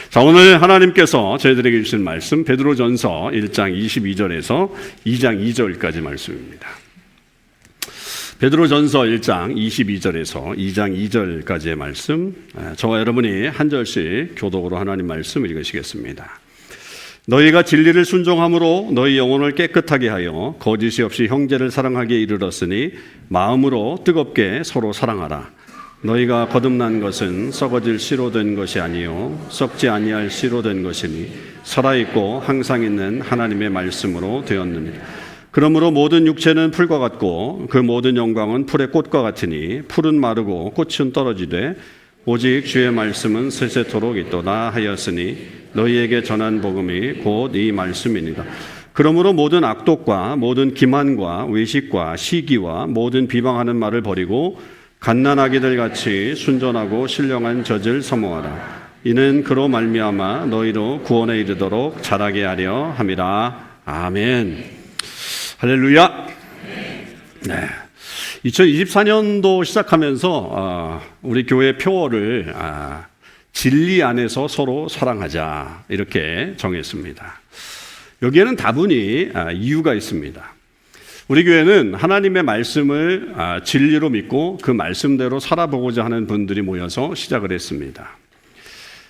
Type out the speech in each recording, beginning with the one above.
자, 오늘 하나님께서 저희들에게 주신 말씀 베드로전서 1장 22절에서 2장 2절까지 말씀입니다. 베드로전서 1장 22절에서 2장 2절까지의 말씀, 저와 여러분이 한 절씩 교독으로 하나님 말씀 읽으시겠습니다. 너희가 진리를 순종함으로 너희 영혼을 깨끗하게 하여 거짓이 없이 형제를 사랑하기에 이르렀으니 마음으로 뜨겁게 서로 사랑하라. 너희가 거듭난 것은 썩어질 씨로 된 것이 아니요 썩지 아니할 씨로 된 것이니 살아있고 항상 있는 하나님의 말씀으로 되었느니라. 그러므로 모든 육체는 풀과 같고 그 모든 영광은 풀의 꽃과 같으니 풀은 마르고 꽃은 떨어지되 오직 주의 말씀은 세세토록 있도다 하였으니 너희에게 전한 복음이 곧 이 말씀이니라. 그러므로 모든 악독과 모든 기만과 외식과 시기와 모든 비방하는 말을 버리고 갓난아기들 같이 순전하고 신령한 젖을 사모하라. 이는 그로 말미암아 너희로 구원에 이르도록 자라게 하려 함이라. 아멘. 할렐루야. 네. 2024년도 시작하면서 우리 교회 표어를 진리 안에서 서로 사랑하자 이렇게 정했습니다. 여기에는 다분히 이유가 있습니다. 우리 교회는 하나님의 말씀을 진리로 믿고 그 말씀대로 살아보고자 하는 분들이 모여서 시작을 했습니다.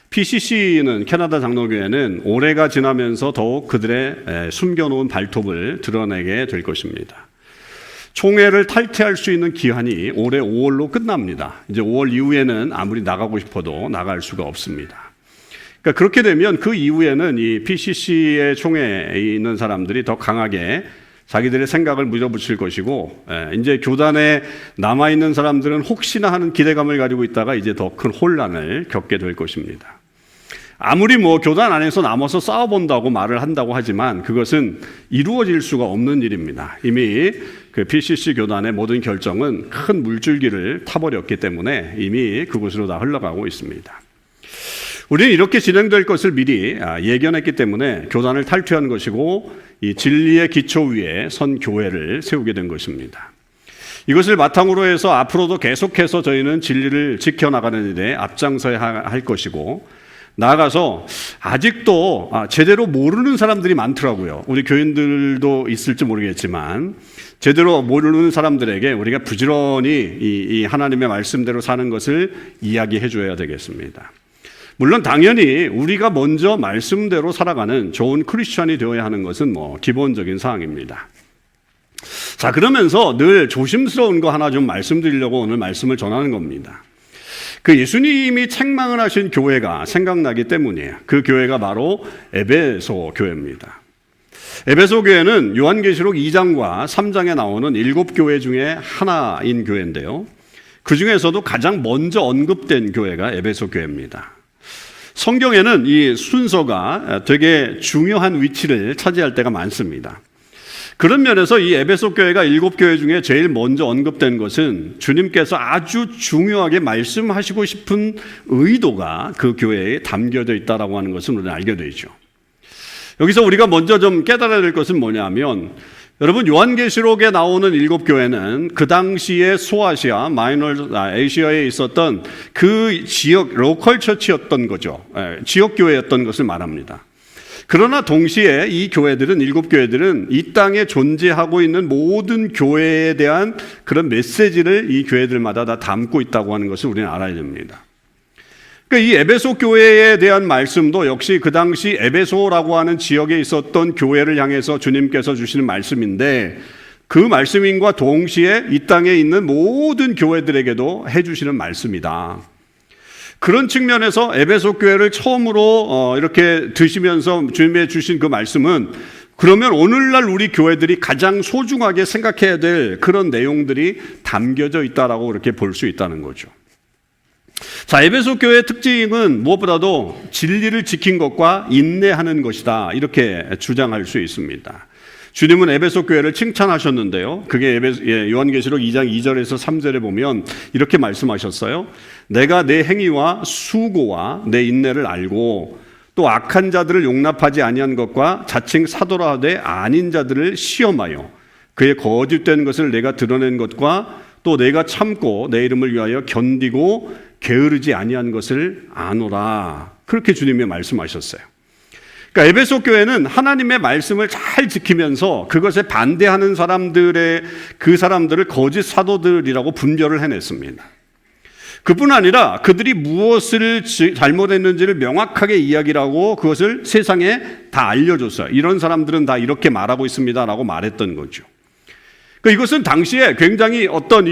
PCC는 캐나다 장로교회는 올해가 지나면서 더욱 그들의 숨겨놓은 발톱을 드러내게 될 것입니다. 총회를 탈퇴할 수 있는 기한이 올해 5월로 끝납니다. 이제 5월 이후에는 아무리 나가고 싶어도 나갈 수가 없습니다. 그러니까 그렇게 되면 그 이후에는 이 PCC의 총회에 있는 사람들이 더 강하게 자기들의 생각을 물어붙일 것이고, 이제 교단에 남아있는 사람들은 혹시나 하는 기대감을 가지고 있다가 이제 더 큰 혼란을 겪게 될 것입니다. 아무리 교단 안에서 남아서 싸워본다고 말을 한다고 하지만 그것은 이루어질 수가 없는 일입니다. 이미 그 PCC 교단의 모든 결정은 큰 물줄기를 타버렸기 때문에 이미 그곳으로 다 흘러가고 있습니다. 우리는 이렇게 진행될 것을 미리 예견했기 때문에 교단을 탈퇴한 것이고 이 진리의 기초 위에 선 교회를 세우게 된 것입니다. 이것을 바탕으로 해서 앞으로도 계속해서 저희는 진리를 지켜나가는 일에 앞장서야 할 것이고 나아가서 아직도 제대로 모르는 사람들이 많더라고요. 우리 교인들도 있을지 모르겠지만 제대로 모르는 사람들에게 우리가 부지런히 이 하나님의 말씀대로 사는 것을 이야기해 줘야 되겠습니다. 물론 당연히 우리가 먼저 말씀대로 살아가는 좋은 크리스천이 되어야 하는 것은 기본적인 사항입니다. 자, 그러면서 늘 조심스러운 거 하나 좀 말씀드리려고 오늘 말씀을 전하는 겁니다. 그 예수님이 책망을 하신 교회가 생각나기 때문이에요. 그 교회가 바로 에베소 교회입니다. 에베소 교회는 요한계시록 2장과 3장에 나오는 7교회 중에 하나인 교회인데요. 그 중에서도 가장 먼저 언급된 교회가 에베소 교회입니다. 성경에는 이 순서가 되게 중요한 위치를 차지할 때가 많습니다. 그런 면에서 이 에베소 교회가 7교회 중에 제일 먼저 언급된 것은 주님께서 아주 중요하게 말씀하시고 싶은 의도가 그 교회에 담겨져 있다고 하는 것을 우리는 알게 되죠. 여기서 우리가 먼저 좀 깨달아야 될 것은 뭐냐면 여러분 요한계시록에 나오는 7교회는 그 당시에 소아시아, 아시아에 있었던 그 지역 로컬 처치였던 거죠. 지역 교회였던 것을 말합니다. 그러나 동시에 이 교회들은 7교회들은 이 땅에 존재하고 있는 모든 교회에 대한 그런 메시지를 이 교회들마다 다 담고 있다고 하는 것을 우리는 알아야 됩니다. 그러니까 이 에베소 교회에 대한 말씀도 역시 그 당시 에베소라고 하는 지역에 있었던 교회를 향해서 주님께서 주시는 말씀인데 그 말씀인과 동시에 이 땅에 있는 모든 교회들에게도 해주시는 말씀이다. 그런 측면에서 에베소 교회를 처음으로 이렇게 드시면서 주님의 주신 그 말씀은 그러면 오늘날 우리 교회들이 가장 소중하게 생각해야 될 그런 내용들이 담겨져 있다라고 그렇게 볼 수 있다는 거죠. 자, 에베소 교회의 특징은 무엇보다도 진리를 지킨 것과 인내하는 것이다 이렇게 주장할 수 있습니다. 주님은 에베소 교회를 칭찬하셨는데요. 그게 요한계시록 2장 2절에서 3절에 보면 이렇게 말씀하셨어요. 내가 내 행위와 수고와 내 인내를 알고 또 악한 자들을 용납하지 아니한 것과 자칭 사도라 하되 아닌 자들을 시험하여 그의 거짓된 것을 내가 드러낸 것과 또 내가 참고 내 이름을 위하여 견디고 게으르지 아니한 것을 아노라. 그렇게 주님이 말씀하셨어요. 그러니까 에베소 교회는 하나님의 말씀을 잘 지키면서 그것에 반대하는 그 사람들을 거짓 사도들이라고 분별을 해냈습니다. 그뿐 아니라 그들이 무엇을 잘못했는지를 명확하게 이야기를 하고 그것을 세상에 다 알려줬어요. 이런 사람들은 다 이렇게 말하고 있습니다라고 말했던 거죠. 이것은 당시에 굉장히 어떤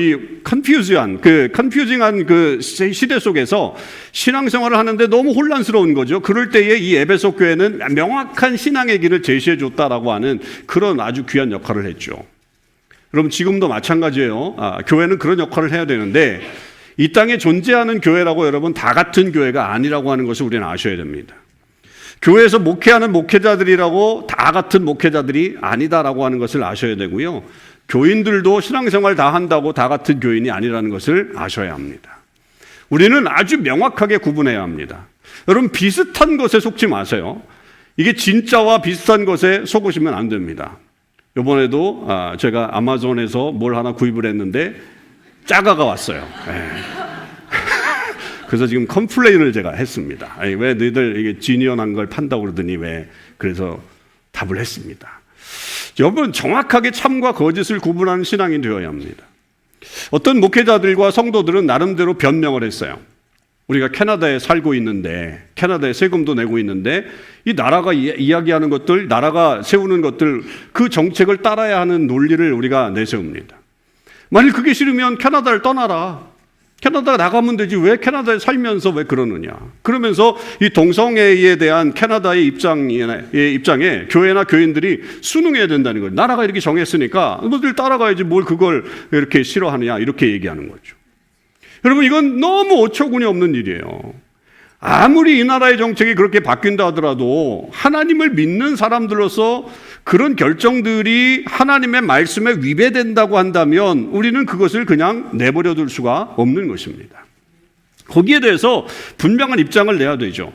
컨퓨징한 그 시대 속에서 신앙생활을 하는데 너무 혼란스러운 거죠. 그럴 때에 이 에베소 교회는 명확한 신앙의 길을 제시해 줬다라고 하는 그런 아주 귀한 역할을 했죠. 여러분 지금도 마찬가지예요. 교회는 그런 역할을 해야 되는데 이 땅에 존재하는 교회라고 여러분 다 같은 교회가 아니라고 하는 것을 우리는 아셔야 됩니다. 교회에서 목회하는 목회자들이라고 다 같은 목회자들이 아니다라고 하는 것을 아셔야 되고요. 교인들도 신앙생활 다 한다고 다 같은 교인이 아니라는 것을 아셔야 합니다. 우리는 아주 명확하게 구분해야 합니다. 여러분 비슷한 것에 속지 마세요. 이게 진짜와 비슷한 것에 속으시면 안 됩니다. 이번에도 제가 아마존에서 뭘 하나 구입을 했는데 짜가가 왔어요. 그래서 지금 컴플레인을 제가 했습니다. 왜 너희들 이게 지니언한 걸 판다고 그러더니 왜 그래서 답을 했습니다. 여러분 정확하게 참과 거짓을 구분하는 신앙이 되어야 합니다. 어떤 목회자들과 성도들은 나름대로 변명을 했어요. 우리가 캐나다에 살고 있는데 캐나다에 세금도 내고 있는데 이 나라가 이야기하는 것들, 나라가 세우는 것들 그 정책을 따라야 하는 논리를 우리가 내세웁니다. 만일 그게 싫으면 캐나다를 떠나라. 캐나다 나가면 되지 왜 캐나다에 살면서 왜 그러느냐. 그러면서 이 동성애에 대한 캐나다의 입장에 교회나 교인들이 순응해야 된다는 거예요. 나라가 이렇게 정했으니까 너희들 따라가야지 뭘 그걸 이렇게 싫어하느냐 이렇게 얘기하는 거죠. 여러분 이건 너무 어처구니 없는 일이에요. 아무리 이 나라의 정책이 그렇게 바뀐다 하더라도 하나님을 믿는 사람들로서 그런 결정들이 하나님의 말씀에 위배된다고 한다면 우리는 그것을 그냥 내버려 둘 수가 없는 것입니다. 거기에 대해서 분명한 입장을 내야 되죠.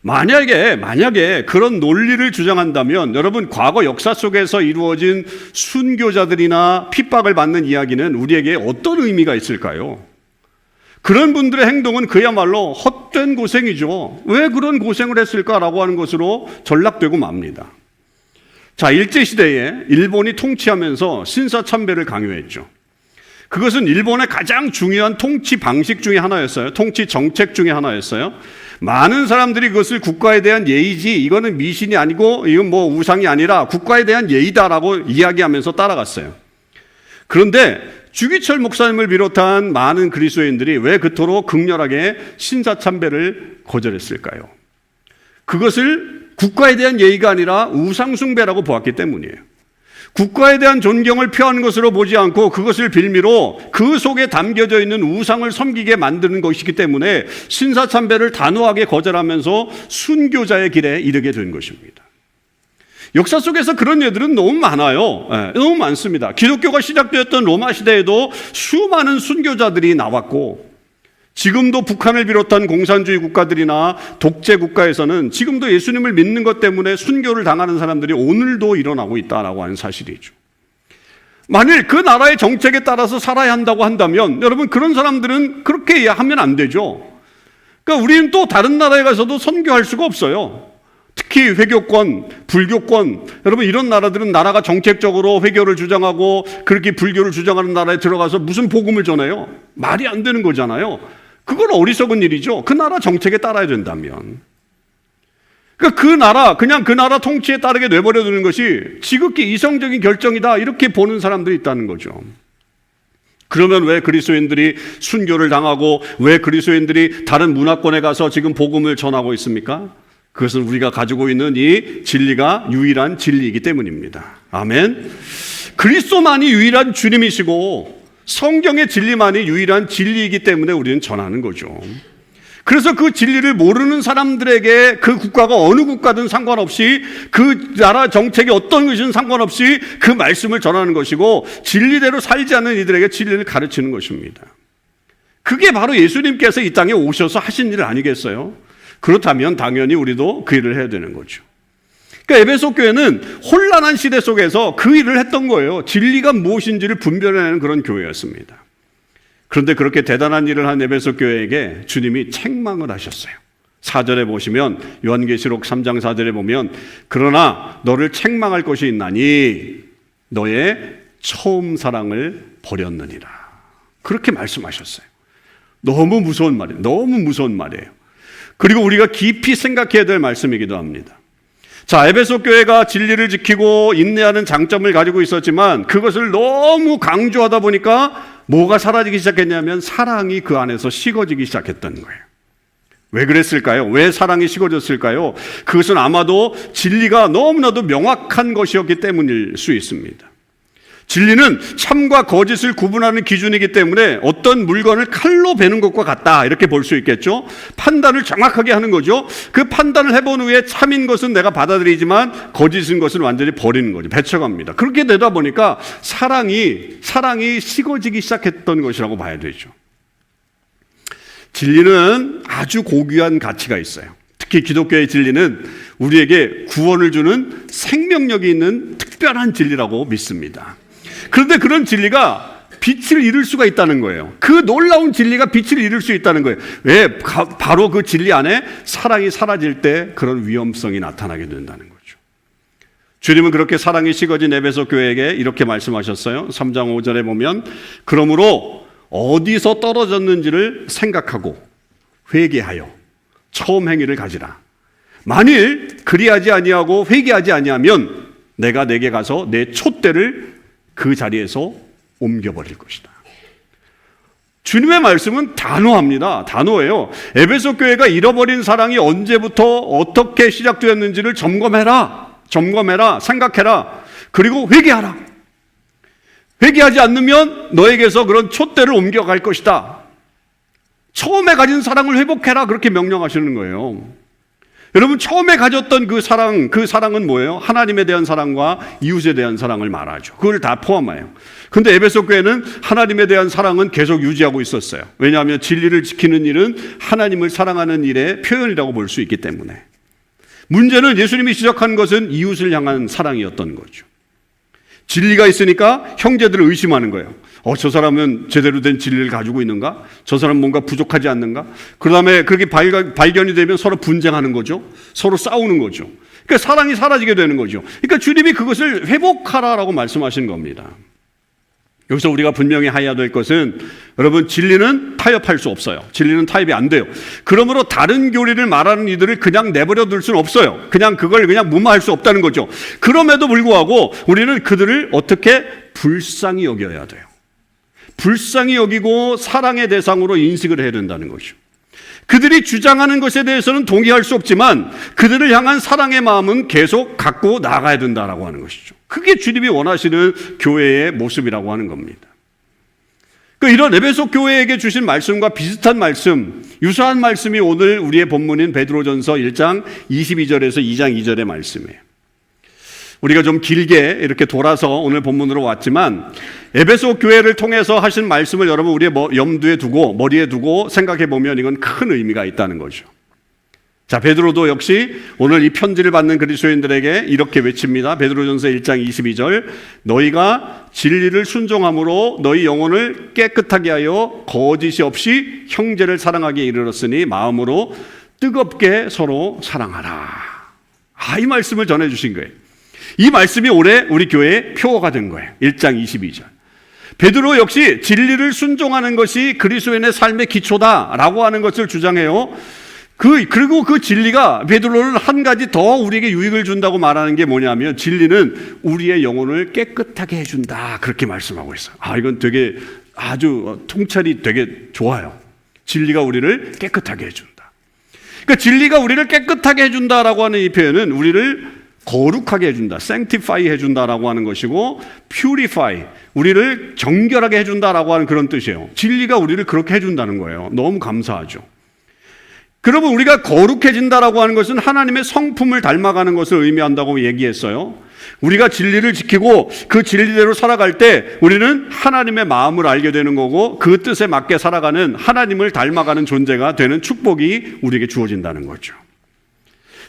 만약에 그런 논리를 주장한다면 여러분 과거 역사 속에서 이루어진 순교자들이나 핍박을 받는 이야기는 우리에게 어떤 의미가 있을까요? 그런 분들의 행동은 그야말로 헛된 고생이죠. 왜 그런 고생을 했을까라고 하는 것으로 전락되고 맙니다. 자, 일제시대에 일본이 통치하면서 신사참배를 강요했죠. 그것은 일본의 가장 중요한 통치 방식 중에 하나였어요. 통치 정책 중에 하나였어요. 많은 사람들이 그것을 국가에 대한 예의지, 이거는 미신이 아니고 이건 뭐 우상이 아니라 국가에 대한 예의다라고 이야기하면서 따라갔어요. 그런데 주기철 목사님을 비롯한 많은 그리스도인들이 왜 그토록 극렬하게 신사참배를 거절했을까요? 그것을 국가에 대한 예의가 아니라 우상숭배라고 보았기 때문이에요. 국가에 대한 존경을 표하는 것으로 보지 않고 그것을 빌미로 그 속에 담겨져 있는 우상을 섬기게 만드는 것이기 때문에 신사참배를 단호하게 거절하면서 순교자의 길에 이르게 된 것입니다. 역사 속에서 그런 예들은 너무 많아요. 너무 많습니다. 기독교가 시작되었던 로마 시대에도 수많은 순교자들이 나왔고 지금도 북한을 비롯한 공산주의 국가들이나 독재 국가에서는 지금도 예수님을 믿는 것 때문에 순교를 당하는 사람들이 오늘도 일어나고 있다라고 하는 사실이죠. 만일 그 나라의 정책에 따라서 살아야 한다고 한다면 여러분 그런 사람들은 그렇게 하면 안 되죠. 그러니까 우리는 또 다른 나라에 가서도 선교할 수가 없어요. 특히 회교권, 불교권, 여러분 이런 나라들은 나라가 정책적으로 회교를 주장하고 그렇게 불교를 주장하는 나라에 들어가서 무슨 복음을 전해요? 말이 안 되는 거잖아요. 그건 어리석은 일이죠. 그 나라 정책에 따라야 된다면. 그러니까 그냥 그 나라 통치에 따르게 내버려 두는 것이 지극히 이성적인 결정이다 이렇게 보는 사람들이 있다는 거죠. 그러면 왜 그리스도인들이 순교를 당하고 왜 그리스도인들이 다른 문화권에 가서 지금 복음을 전하고 있습니까? 그것은 우리가 가지고 있는 이 진리가 유일한 진리이기 때문입니다. 아멘. 그리스도만이 유일한 주님이시고 성경의 진리만이 유일한 진리이기 때문에 우리는 전하는 거죠. 그래서 그 진리를 모르는 사람들에게 그 국가가 어느 국가든 상관없이 그 나라 정책이 어떤 것이든 상관없이 그 말씀을 전하는 것이고 진리대로 살지 않는 이들에게 진리를 가르치는 것입니다. 그게 바로 예수님께서 이 땅에 오셔서 하신 일 아니겠어요? 그렇다면 당연히 우리도 그 일을 해야 되는 거죠. 그러니까 에베소 교회는 혼란한 시대 속에서 그 일을 했던 거예요. 진리가 무엇인지를 분별해내는 그런 교회였습니다. 그런데 그렇게 대단한 일을 한 에베소 교회에게 주님이 책망을 하셨어요. 4절에 보시면 요한계시록 3장 4절에 보면 그러나 너를 책망할 것이 있나니 너의 처음 사랑을 버렸느니라. 그렇게 말씀하셨어요. 너무 무서운 말이에요. 너무 무서운 말이에요. 그리고 우리가 깊이 생각해야 될 말씀이기도 합니다. 자, 에베소 교회가 진리를 지키고 인내하는 장점을 가지고 있었지만 그것을 너무 강조하다 보니까 뭐가 사라지기 시작했냐면 사랑이 그 안에서 식어지기 시작했던 거예요. 왜 그랬을까요? 왜 사랑이 식어졌을까요? 그것은 아마도 진리가 너무나도 명확한 것이었기 때문일 수 있습니다. 진리는 참과 거짓을 구분하는 기준이기 때문에 어떤 물건을 칼로 베는 것과 같다 이렇게 볼 수 있겠죠. 판단을 정확하게 하는 거죠. 그 판단을 해본 후에 참인 것은 내가 받아들이지만 거짓인 것은 완전히 버리는 거죠. 배척합니다. 그렇게 되다 보니까 사랑이 식어지기 시작했던 것이라고 봐야 되죠. 진리는 아주 고귀한 가치가 있어요. 특히 기독교의 진리는 우리에게 구원을 주는 생명력이 있는 특별한 진리라고 믿습니다. 그런데 그런 진리가 빛을 잃을 수가 있다는 거예요. 그 놀라운 진리가 빛을 잃을 수 있다는 거예요. 왜? 바로 그 진리 안에 사랑이 사라질 때 그런 위험성이 나타나게 된다는 거죠. 주님은 그렇게 사랑이 식어진 에베소 교회에게 이렇게 말씀하셨어요. 3장 5절에 보면 그러므로 어디서 떨어졌는지를 생각하고 회개하여 처음 행위를 가지라. 만일 그리하지 아니하고 회개하지 아니하면 내가 내게 가서 내 촛대를 그 자리에서 옮겨버릴 것이다. 주님의 말씀은 단호합니다. 단호해요. 에베소 교회가 잃어버린 사랑이 언제부터 어떻게 시작되었는지를 점검해라. 생각해라. 그리고 회개하라. 회개하지 않으면 너에게서 그런 촛대를 옮겨갈 것이다. 처음에 가진 사랑을 회복해라. 그렇게 명령하시는 거예요. 여러분, 처음에 가졌던 그 사랑은 뭐예요? 하나님에 대한 사랑과 이웃에 대한 사랑을 말하죠. 그걸 다 포함해요. 근데 에베소 교회는 하나님에 대한 사랑은 계속 유지하고 있었어요. 왜냐하면 진리를 지키는 일은 하나님을 사랑하는 일의 표현이라고 볼 수 있기 때문에. 문제는 예수님이 시작한 것은 이웃을 향한 사랑이었던 거죠. 진리가 있으니까 형제들을 의심하는 거예요. 저 사람은 제대로 된 진리를 가지고 있는가? 저 사람은 뭔가 부족하지 않는가? 그 다음에 그렇게 발견이 되면 서로 분쟁하는 거죠. 서로 싸우는 거죠. 그러니까 사랑이 사라지게 되는 거죠. 그러니까 주님이 그것을 회복하라라고 말씀하신 겁니다. 여기서 우리가 분명히 해야 될 것은 여러분, 진리는 타협할 수 없어요. 진리는 타협이 안 돼요. 그러므로 다른 교리를 말하는 이들을 그냥 내버려 둘 수는 없어요. 그걸 무마할 수 없다는 거죠. 그럼에도 불구하고 우리는 그들을 어떻게 불쌍히 여겨야 돼요. 불쌍히 여기고 사랑의 대상으로 인식을 해야 된다는 거죠. 그들이 주장하는 것에 대해서는 동의할 수 없지만 그들을 향한 사랑의 마음은 계속 갖고 나가야 된다라고 하는 것이죠. 그게 주님이 원하시는 교회의 모습이라고 하는 겁니다. 이런 에베소 교회에게 주신 말씀과 비슷한 말씀, 유사한 말씀이 오늘 우리의 본문인 베드로전서 1장 22절에서 2장 2절의 말씀이에요. 우리가 좀 길게 이렇게 돌아서 오늘 본문으로 왔지만 에베소 교회를 통해서 하신 말씀을 여러분 우리의 염두에 두고 머리에 두고 생각해 보면 이건 큰 의미가 있다는 거죠. 자, 베드로도 역시 오늘 이 편지를 받는 그리스도인들에게 이렇게 외칩니다. 베드로전서 1장 22절 너희가 진리를 순종함으로 너희 영혼을 깨끗하게 하여 거짓이 없이 형제를 사랑하기에 이르렀으니 마음으로 뜨겁게 서로 사랑하라. 이 말씀을 전해주신 거예요. 이 말씀이 올해 우리 교회의 표어가 된 거예요. 1장 22절. 베드로 역시 진리를 순종하는 것이 그리스도인의 삶의 기초다라고 하는 것을 주장해요. 그리고 그 진리가 베드로는 한 가지 더 우리에게 유익을 준다고 말하는 게 뭐냐면 진리는 우리의 영혼을 깨끗하게 해준다. 그렇게 말씀하고 있어요. 이건 되게 아주 통찰이 되게 좋아요. 진리가 우리를 깨끗하게 해준다. 그러니까 진리가 우리를 깨끗하게 해준다라고 하는 이 표현은 우리를 거룩하게 해준다, sanctify 해준다라고 하는 것이고 purify, 우리를 정결하게 해준다라고 하는 그런 뜻이에요. 진리가 우리를 그렇게 해준다는 거예요. 너무 감사하죠. 그러면 우리가 거룩해진다라고 하는 것은 하나님의 성품을 닮아가는 것을 의미한다고 얘기했어요. 우리가 진리를 지키고 그 진리대로 살아갈 때 우리는 하나님의 마음을 알게 되는 거고 그 뜻에 맞게 살아가는 하나님을 닮아가는 존재가 되는 축복이 우리에게 주어진다는 거죠.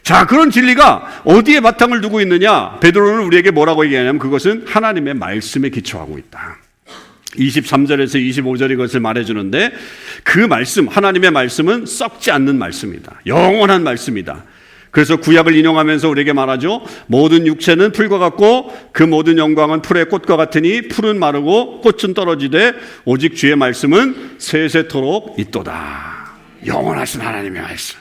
자, 그런 진리가 어디에 바탕을 두고 있느냐? 베드로는 우리에게 뭐라고 얘기하냐면 그것은 하나님의 말씀에 기초하고 있다. 23절에서 25절이 그것을 말해주는데, 그 말씀, 하나님의 말씀은 썩지 않는 말씀이다. 영원한 말씀이다. 그래서 구약을 인용하면서 우리에게 말하죠. 모든 육체는 풀과 같고 그 모든 영광은 풀의 꽃과 같으니 풀은 마르고 꽃은 떨어지되 오직 주의 말씀은 세세토록 있도다. 영원하신 하나님의 말씀.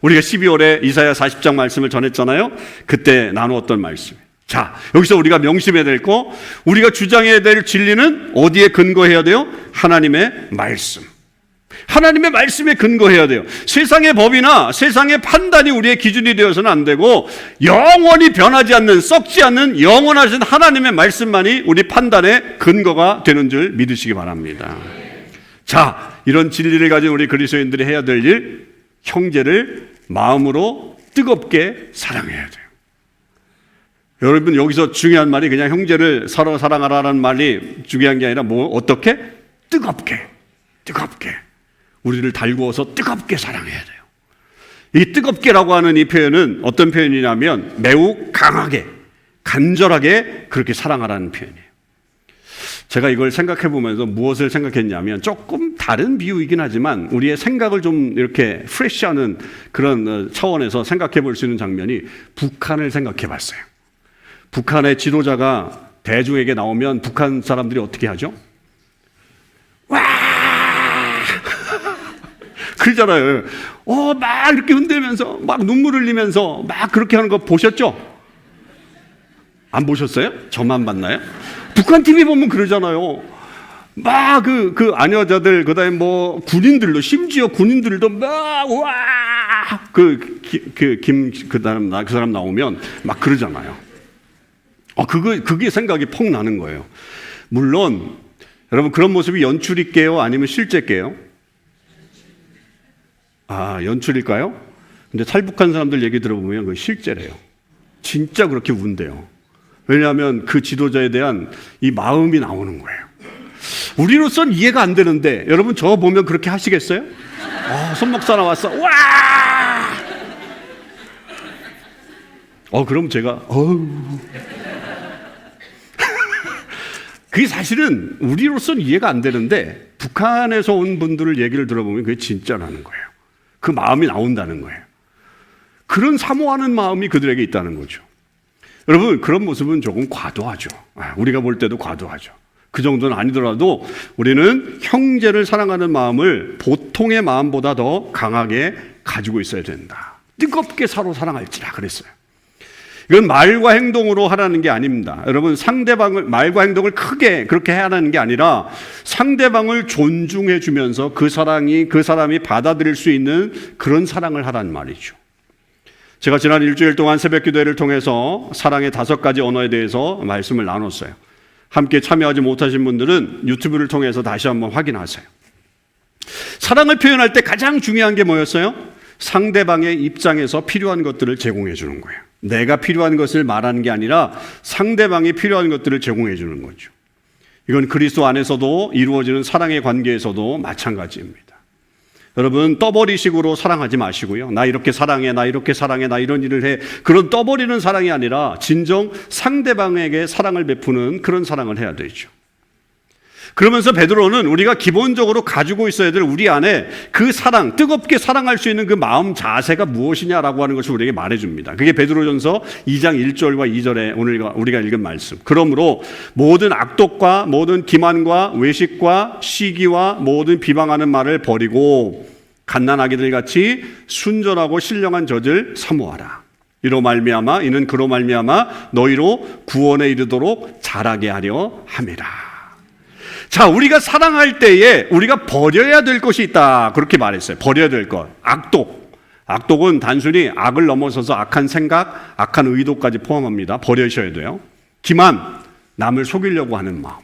우리가 12월에 이사야 40장 말씀을 전했잖아요. 그때 나누었던 말씀. 자, 여기서 우리가 명심해야 될 거, 우리가 주장해야 될 진리는 어디에 근거해야 돼요? 하나님의 말씀. 하나님의 말씀에 근거해야 돼요. 세상의 법이나 세상의 판단이 우리의 기준이 되어서는 안 되고, 영원히 변하지 않는, 썩지 않는 영원하신 하나님의 말씀만이 우리 판단의 근거가 되는 줄 믿으시기 바랍니다. 자, 이런 진리를 가진 우리 그리스도인들이 해야 될 일, 형제를 마음으로 뜨겁게 사랑해야 돼요. 여러분, 여기서 중요한 말이 그냥 형제를 서로 사랑하라는 말이 중요한 게 아니라 어떻게? 뜨겁게. 우리를 달구어서 뜨겁게 사랑해야 돼요. 이 뜨겁게라고 하는 이 표현은 어떤 표현이냐면 매우 강하게, 간절하게 그렇게 사랑하라는 표현이에요. 제가 이걸 생각해 보면서 무엇을 생각했냐면, 조금 다른 비유이긴 하지만 우리의 생각을 좀 이렇게 프레시하는 그런 차원에서 생각해 볼 수 있는 장면이 북한을 생각해 봤어요. 북한의 지도자가 대중에게 나오면 북한 사람들이 어떻게 하죠? 와! 그러잖아요. 막 이렇게 흔들면서, 막 눈물 흘리면서, 막 그렇게 하는 거 보셨죠? 안 보셨어요? 저만 봤나요? 북한 TV 보면 그러잖아요. 막 그 아녀자들, 그 다음에 뭐 군인들도, 심지어 군인들도 막, 와! 그 사람 나오면 막 그러잖아요. 그게 생각이 퍽 나는 거예요. 물론, 여러분, 그런 모습이 연출일게요? 아니면 실제일게요? 연출일까요? 근데 탈북한 사람들 얘기 들어보면 그게 실제래요. 진짜 그렇게 운대요. 왜냐하면 그 지도자에 대한 이 마음이 나오는 거예요. 우리로선 이해가 안 되는데, 여러분, 저 보면 그렇게 하시겠어요? 손목사 나왔어. 와! 그럼 제가, 그게 사실은 우리로서는 이해가 안 되는데, 북한에서 온 분들을 얘기를 들어보면 그게 진짜라는 거예요. 그 마음이 나온다는 거예요. 그런 사모하는 마음이 그들에게 있다는 거죠. 여러분, 그런 모습은 조금 과도하죠. 우리가 볼 때도 과도하죠. 그 정도는 아니더라도 우리는 형제를 사랑하는 마음을 보통의 마음보다 더 강하게 가지고 있어야 된다. 뜨겁게 서로 사랑할지라 그랬어요. 이건 말과 행동으로 하라는 게 아닙니다. 여러분, 상대방을, 말과 행동을 크게 그렇게 해야 하는 게 아니라 상대방을 존중해 주면서 그 사람이 받아들일 수 있는 그런 사랑을 하라는 말이죠. 제가 지난 일주일 동안 새벽 기도회를 통해서 사랑의 5가지 언어에 대해서 말씀을 나눴어요. 함께 참여하지 못하신 분들은 유튜브를 통해서 다시 한번 확인하세요. 사랑을 표현할 때 가장 중요한 게 뭐였어요? 상대방의 입장에서 필요한 것들을 제공해 주는 거예요. 내가 필요한 것을 말하는 게 아니라 상대방이 필요한 것들을 제공해 주는 거죠. 이건 그리스도 안에서도 이루어지는 사랑의 관계에서도 마찬가지입니다. 여러분, 떠벌이식으로 사랑하지 마시고요. 나 이렇게 사랑해, 나 이렇게 사랑해, 나 이런 일을 해. 그런 떠벌이는 사랑이 아니라 진정 상대방에게 사랑을 베푸는 그런 사랑을 해야 되죠. 그러면서 베드로는 우리가 기본적으로 가지고 있어야 될 우리 안에 그 사랑, 뜨겁게 사랑할 수 있는 그 마음 자세가 무엇이냐라고 하는 것을 우리에게 말해줍니다. 그게 베드로전서 2장 1절과 2절에 오늘 우리가 읽은 말씀. 그러므로 모든 악독과 모든 기만과 외식과 시기와 모든 비방하는 말을 버리고 갓난아기들 같이 순전하고 신령한 젖을 사모하라. 이로 말미암아, 이는 그로 말미암아 너희로 구원에 이르도록 자라게 하려 함이라. 자, 우리가 사랑할 때에 우리가 버려야 될 것이 있다. 그렇게 말했어요. 버려야 될 것. 악독은 단순히 악을 넘어서서 악한 생각, 악한 의도까지 포함합니다. 버리셔야 돼요. 기만, 남을 속이려고 하는 마음.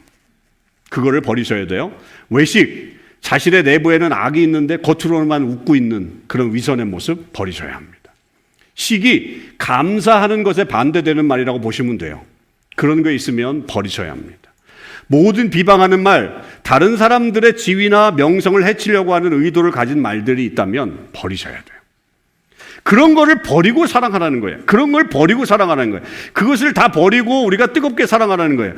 그거를 버리셔야 돼요. 외식, 자신의 내부에는 악이 있는데 겉으로만 웃고 있는 그런 위선의 모습 버리셔야 합니다. 시기, 감사하는 것에 반대되는 말이라고 보시면 돼요. 그런 거 있으면 버리셔야 합니다. 모든 비방하는 말, 다른 사람들의 지위나 명성을 해치려고 하는 의도를 가진 말들이 있다면 버리셔야 돼요. 그런 거를 버리고 사랑하라는 거예요. 그런 걸 버리고 사랑하라는 거예요. 그것을 다 버리고 우리가 뜨겁게 사랑하라는 거예요.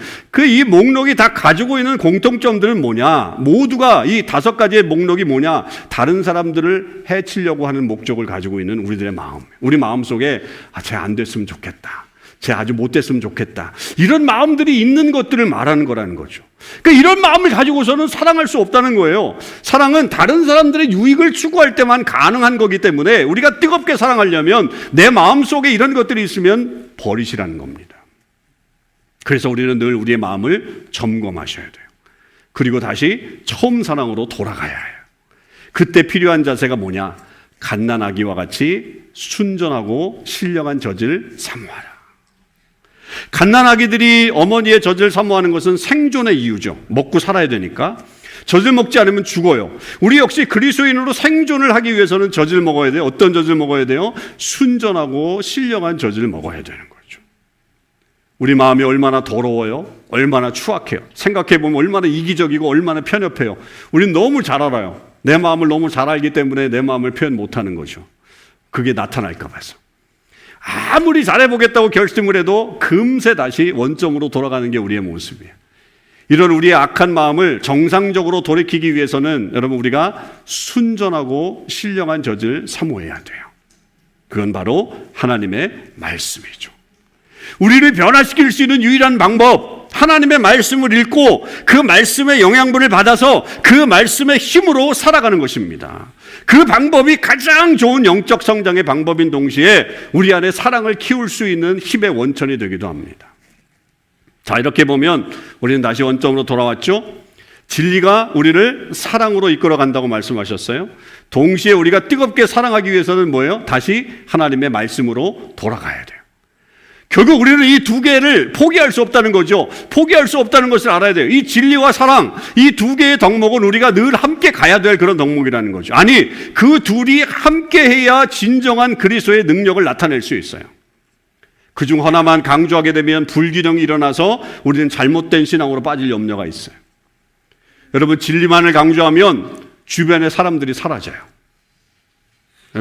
이 목록이 다 가지고 있는 공통점들은 뭐냐? 모두가 이 5가지의 목록이 뭐냐? 다른 사람들을 해치려고 하는 목적을 가지고 있는 우리들의 마음. 우리 마음 속에 쟤 안 됐으면 좋겠다. 쟤 아주 못 됐으면 좋겠다. 이런 마음들이 있는 것들을 말하는 거라는 거죠. 그러니까 이런 마음을 가지고서는 사랑할 수 없다는 거예요. 사랑은 다른 사람들의 유익을 추구할 때만 가능한 거기 때문에 우리가 뜨겁게 사랑하려면 내 마음 속에 이런 것들이 있으면 버리시라는 겁니다. 그래서 우리는 늘 우리의 마음을 점검하셔야 돼요. 그리고 다시 처음 사랑으로 돌아가야 해요. 그때 필요한 자세가 뭐냐? 갓난아기와 같이 순전하고 신령한 젖을 사모하라. 갓난아기들이 어머니의 젖을 사모하는 것은 생존의 이유죠. 먹고 살아야 되니까. 젖을 먹지 않으면 죽어요. 우리 역시 그리스도인으로 생존을 하기 위해서는 젖을 먹어야 돼요. 어떤 젖을 먹어야 돼요? 순전하고 신령한 젖을 먹어야 되는 거죠. 우리 마음이 얼마나 더러워요? 얼마나 추악해요? 생각해보면 얼마나 이기적이고 얼마나 편협해요. 우리는 너무 잘 알아요. 내 마음을 너무 잘 알기 때문에 내 마음을 표현 못하는 거죠. 그게 나타날까 봐서. 아무리 잘해보겠다고 결심을 해도 금세 다시 원점으로 돌아가는 게 우리의 모습이에요. 이런 우리의 악한 마음을 정상적으로 돌이키기 위해서는 여러분 우리가 순전하고 신령한 젖을 사모해야 돼요. 그건 바로 하나님의 말씀이죠. 우리를 변화시킬 수 있는 유일한 방법, 하나님의 말씀을 읽고 그 말씀의 영양분을 받아서 그 말씀의 힘으로 살아가는 것입니다. 그 방법이 가장 좋은 영적 성장의 방법인 동시에 우리 안에 사랑을 키울 수 있는 힘의 원천이 되기도 합니다. 자, 이렇게 보면 우리는 다시 원점으로 돌아왔죠. 진리가 우리를 사랑으로 이끌어 간다고 말씀하셨어요. 동시에 우리가 뜨겁게 사랑하기 위해서는 뭐예요? 다시 하나님의 말씀으로 돌아가야 돼요. 결국 우리는 이 2개를 포기할 수 없다는 거죠. 포기할 수 없다는 것을 알아야 돼요. 이 진리와 사랑, 이 2개의 덕목은 우리가 늘 함께 가야 될 그런 덕목이라는 거죠. 아니, 그 둘이 함께 해야 진정한 그리스도의 능력을 나타낼 수 있어요. 그중 하나만 강조하게 되면 불균형이 일어나서 우리는 잘못된 신앙으로 빠질 염려가 있어요. 여러분, 진리만을 강조하면 주변의 사람들이 사라져요.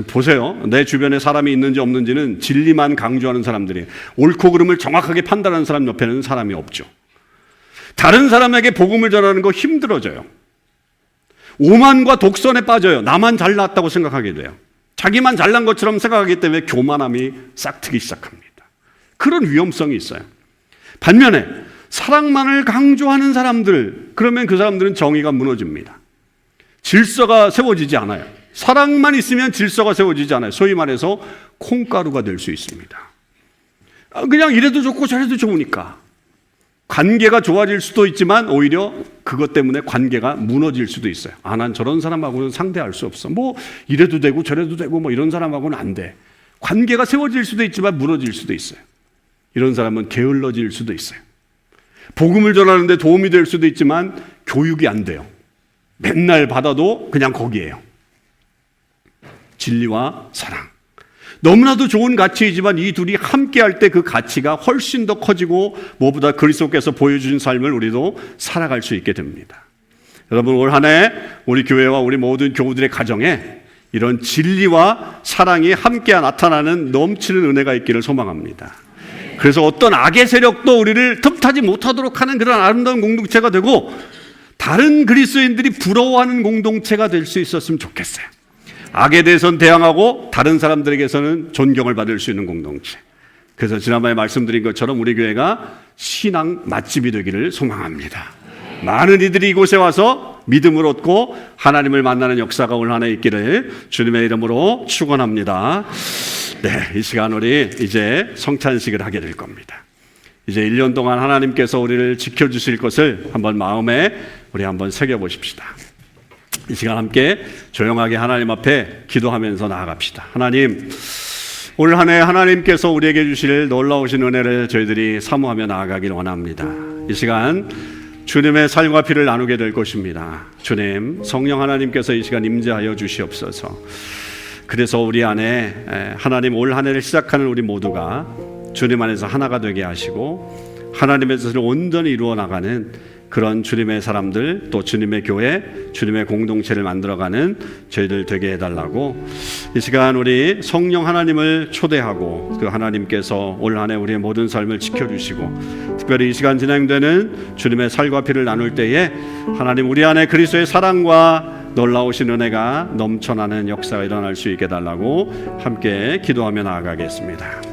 보세요. 내 주변에 사람이 있는지 없는지는 진리만 강조하는 사람들이, 옳고 그름을 정확하게 판단하는 사람 옆에는 사람이 없죠. 다른 사람에게 복음을 전하는 거 힘들어져요. 오만과 독선에 빠져요. 나만 잘났다고 생각하게 돼요. 자기만 잘난 것처럼 생각하기 때문에 교만함이 싹트기 시작합니다. 그런 위험성이 있어요. 반면에 사랑만을 강조하는 사람들, 그러면 그 사람들은 정의가 무너집니다. 질서가 세워지지 않아요. 사랑만 있으면 질서가 세워지지 않아요. 소위 말해서 콩가루가 될 수 있습니다. 그냥 이래도 좋고 저래도 좋으니까. 관계가 좋아질 수도 있지만 오히려 그것 때문에 관계가 무너질 수도 있어요. 난 저런 사람하고는 상대할 수 없어. 이래도 되고 저래도 되고 이런 사람하고는 안 돼. 관계가 세워질 수도 있지만 무너질 수도 있어요. 이런 사람은 게을러질 수도 있어요. 복음을 전하는데 도움이 될 수도 있지만 교육이 안 돼요. 맨날 받아도 그냥 거기에요. 진리와 사랑. 너무나도 좋은 가치이지만 이 둘이 함께할 때 그 가치가 훨씬 더 커지고 무엇보다 그리스도께서 보여주신 삶을 우리도 살아갈 수 있게 됩니다. 여러분, 올 한 해 우리 교회와 우리 모든 교우들의 가정에 이런 진리와 사랑이 함께 나타나는 넘치는 은혜가 있기를 소망합니다. 그래서 어떤 악의 세력도 우리를 틈타지 못하도록 하는 그런 아름다운 공동체가 되고 다른 그리스도인들이 부러워하는 공동체가 될 수 있었으면 좋겠어요. 악에 대해서는 대항하고 다른 사람들에게서는 존경을 받을 수 있는 공동체. 그래서 지난번에 말씀드린 것처럼 우리 교회가 신앙 맛집이 되기를 소망합니다. 많은 이들이 이곳에 와서 믿음을 얻고 하나님을 만나는 역사가 올 한 해 있기를 주님의 이름으로 축원합니다. 네, 이 시간 우리 이제 성찬식을 하게 될 겁니다. 이제 1년 동안 하나님께서 우리를 지켜주실 것을 한번 마음에 우리 한번 새겨보십시다. 이 시간 함께 조용하게 하나님 앞에 기도하면서 나아갑시다. 하나님, 올 한 해 하나님께서 우리에게 주실 놀라우신 은혜를 저희들이 사모하며 나아가길 원합니다. 이 시간 주님의 살과 피를 나누게 될 것입니다. 주님, 성령 하나님께서 이 시간 임재하여 주시옵소서. 그래서 우리 안에 하나님 올 한 해를 시작하는 우리 모두가 주님 안에서 하나가 되게 하시고 하나님의 뜻을 온전히 이루어 나가는 그런 주님의 사람들, 또 주님의 교회, 주님의 공동체를 만들어가는 저희들 되게 해달라고, 이 시간 우리 성령 하나님을 초대하고 그 하나님께서 올 한 해 우리의 모든 삶을 지켜주시고, 특별히 이 시간 진행되는 주님의 살과 피를 나눌 때에 하나님 우리 안에 그리스도의 사랑과 놀라우신 은혜가 넘쳐나는 역사가 일어날 수 있게 해달라고 함께 기도하며 나아가겠습니다.